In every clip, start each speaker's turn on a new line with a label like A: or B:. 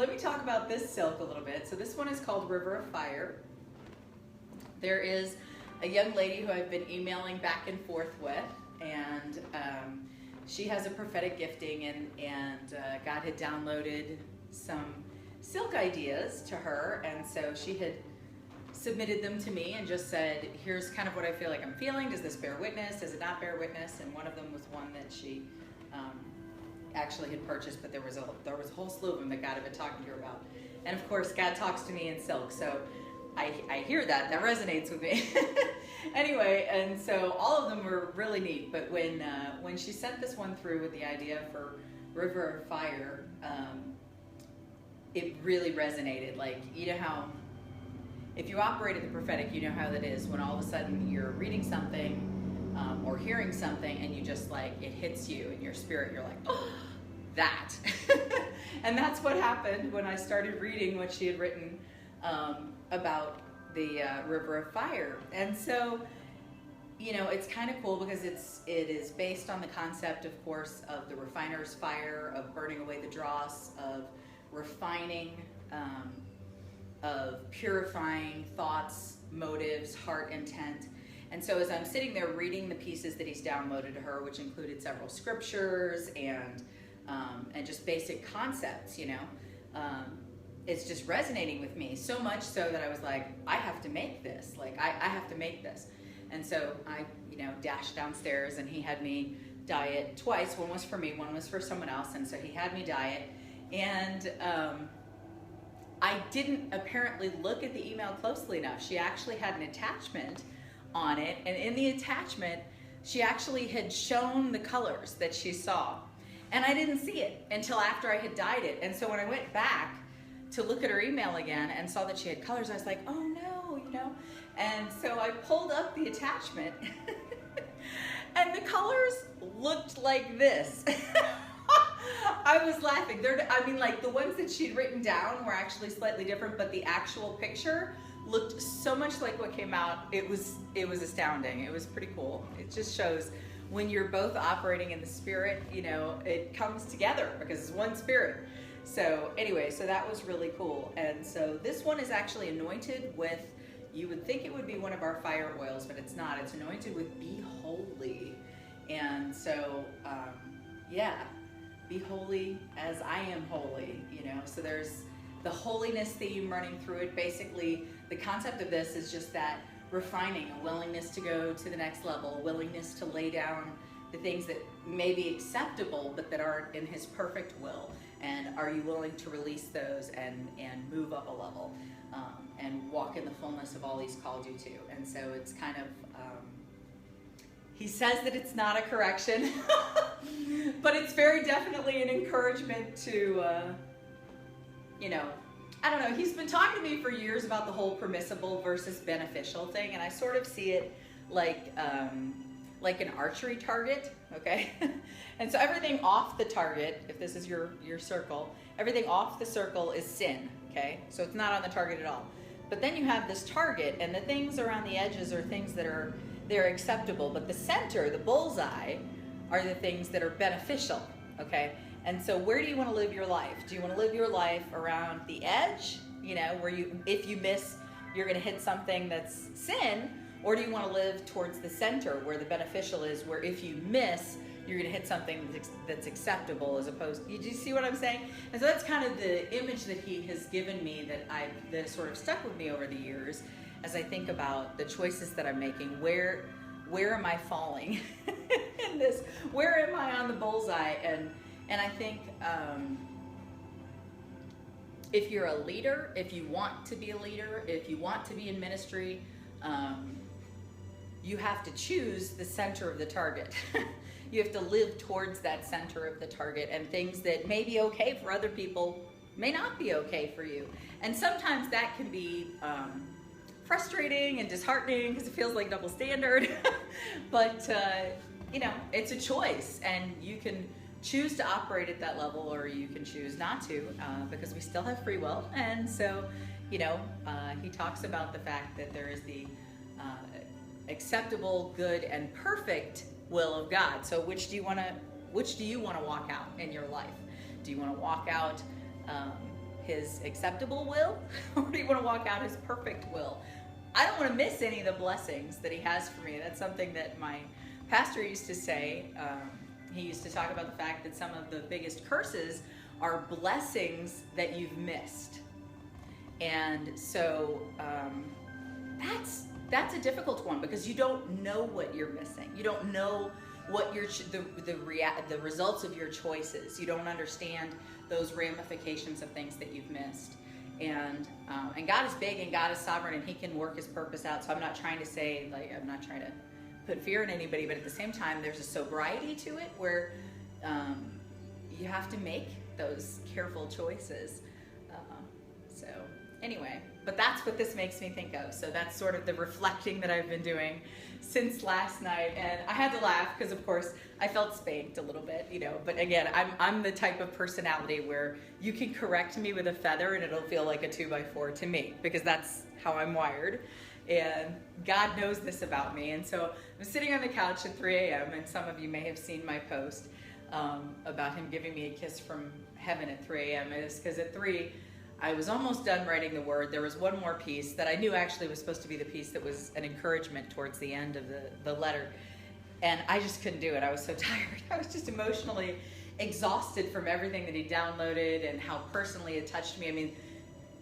A: let me talk about this silk a little bit. So this one is called River of Fire. There is a young lady who I've been emailing back and forth with, and she has a prophetic gifting, and God had downloaded some silk ideas to her, and so she had submitted them to me and just said, here's kind of what I feel like I'm feeling. Does this bear witness? Does it not bear witness? And one of them was one that she actually had purchased, but there was a whole slew of them that God had been talking to her about. And of course, God talks to me in silk, so I hear that resonates with me. Anyway, and so all of them were really neat, but when she sent this one through with the idea for River of Fire, it really resonated. Like, you know how if you operate in the prophetic, you know how that is when all of a sudden you're reading something or hearing something and you just like, it hits you in your spirit, you're like, oh, that. And that's what happened when I started reading what she had written about the River of Fire. And so, you know, it's kind of cool because it is based on the concept, of course, of the refiner's fire, of burning away the dross, of refining, of purifying thoughts, motives, heart intent. And so as I'm sitting there reading the pieces that he's downloaded to her, which included several scriptures and just basic concepts, you know, it's just resonating with me so much so that I was like, I have to make this. Like, I have to make this. And so I, you know, dashed downstairs and he had me dye it twice. One was for me, one was for someone else. And so he had me dye it. And I didn't apparently look at the email closely enough. She actually had an attachment on it. And in the attachment, she actually had shown the colors that she saw. And I didn't see it until after I had dyed it. And so when I went back to look at her email again and saw that she had colors, I was like, oh no, you know? And so I pulled up the attachment and the colors looked like this. I was laughing. I mean, like the ones that she'd written down were actually slightly different, but the actual picture looked so much like what came out. It was astounding. It was pretty cool. It just shows when you're both operating in the spirit, you know, it comes together because it's one spirit. So anyway, so that was really cool. And so this one is actually anointed with, you would think it would be one of our fire oils, but it's not. It's anointed with Be Holy. And so, yeah, be holy as I am holy, you know. So there's the holiness theme running through it. Basically, the concept of this is just that refining, a willingness to go to the next level, a willingness to lay down the things that may be acceptable, but that aren't in his perfect will. And are you willing to release those and move up a level and walk in the fullness of all he's called you to? And so it's kind of, he says that it's not a correction, but it's very definitely an encouragement to, you know, I don't know, he's been talking to me for years about the whole permissible versus beneficial thing, and I sort of see it like an archery target, okay? And so everything off the target, if this is your circle, everything off the circle is sin, okay? So it's not on the target at all. But then you have this target, and the things around the edges are things that they're acceptable, but the center, the bullseye, are the things that are beneficial, okay? And so where do you want to live your life? Do you want to live your life around the edge, you know, where if you miss, you're going to hit something that's sin? Or do you want to live towards the center where the beneficial is, where if you miss, you're going to hit something that's acceptable as opposed to, do you see what I'm saying? And so that's kind of the image that he has given me that sort of stuck with me over the years as I think about the choices that I'm making. Where am I falling in this? Where am I on the bullseye? And I think if you're a leader, if you want to be a leader, if you want to be in ministry, you have to choose the center of the target. You have to live towards that center of the target, and things that may be okay for other people may not be okay for you. And sometimes that can be frustrating and disheartening because it feels like double standard. But, you know, it's a choice, and you can choose to operate at that level, or you can choose not to, because we still have free will. And so, you know, he talks about the fact that there is the acceptable, good, and perfect will of God. So which do you want to walk out in your life? Do you want to walk out his acceptable will, or do you want to walk out his perfect will? I don't want to miss any of the blessings that he has for me. That's something that my pastor used to say. He used to talk about the fact that some of the biggest curses are blessings that you've missed. And so that's a difficult one, because you don't know what you're missing. You don't know what the results of your choices. You don't understand those ramifications of things that you've missed. And God is big and God is sovereign and he can work his purpose out. So I'm not trying to say, like, I'm not trying to put fear in anybody, but at the same time, there's a sobriety to it where you have to make those careful choices. So anyway, but that's what this makes me think of. So that's sort of the reflecting that I've been doing since last night. And I had to laugh because, of course, I felt spanked a little bit, you know. But again, I'm the type of personality where you can correct me with a feather and it'll feel like a 2x4 to me, because that's how I'm wired. And God knows this about me. And so I'm sitting on the couch at 3 a.m. and some of you may have seen my post about him giving me a kiss from heaven at 3 a.m. It's because at 3, I was almost done writing the word. There was one more piece that I knew actually was supposed to be the piece that was an encouragement towards the end of the letter. And I just couldn't do it. I was so tired. I was just emotionally exhausted from everything that he downloaded and how personally it touched me. I mean,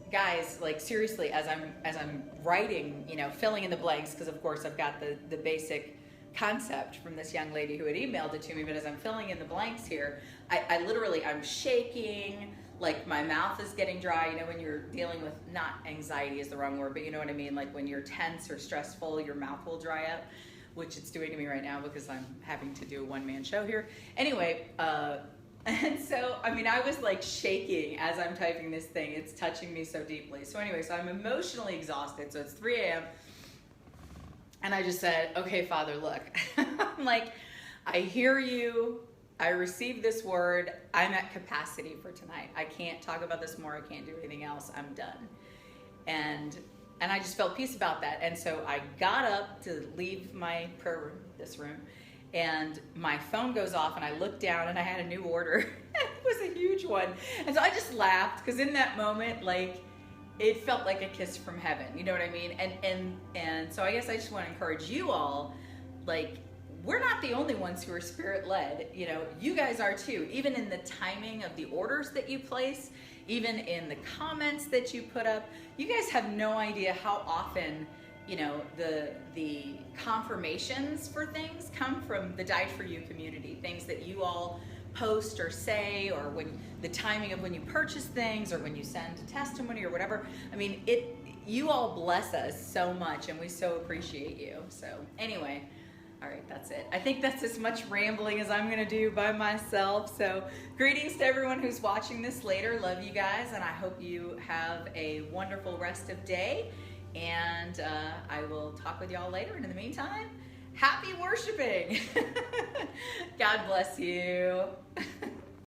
A: guys, like seriously, as I'm writing, you know, filling in the blanks, because of course I've got the basic concept from this young lady who had emailed it to me, but as I'm filling in the blanks here, I literally, I'm shaking, like my mouth is getting dry. You know, when you're dealing with, not anxiety is the wrong word, but you know what I mean, like when you're tense or stressful, your mouth will dry up, which it's doing to me right now because I'm having to do a one-man show here. Anyway, and so, I mean, I was like shaking as I'm typing this thing. It's touching me so deeply. So anyway, so I'm emotionally exhausted. So it's 3 a.m. And I just said, okay, Father, look, I'm like, I hear you. I received this word. I'm at capacity for tonight. I can't talk about this more. I can't do anything else. I'm done. And I just felt peace about that. And so I got up to leave my prayer room, this room, and my phone goes off and I look down and I had a new order. It was a huge one. And so I just laughed because in that moment, like, it felt like a kiss from heaven. You know what I mean? And so I guess I just want to encourage you all, like, we're not the only ones who are spirit-led. You know, you guys are too. Even in the timing of the orders that you place, even in the comments that you put up, you guys have no idea how often, you know, the confirmations for things come from the Died For You community. Things that you all post or say, or when the timing of when you purchase things, or when you send a testimony or whatever. I mean, you all bless us so much, and we so appreciate you. So anyway. All right, that's it. I think that's as much rambling as I'm going to do by myself. So greetings to everyone who's watching this later. Love you guys, and I hope you have a wonderful rest of day. And I will talk with y'all later. And in the meantime, happy worshiping. God bless you.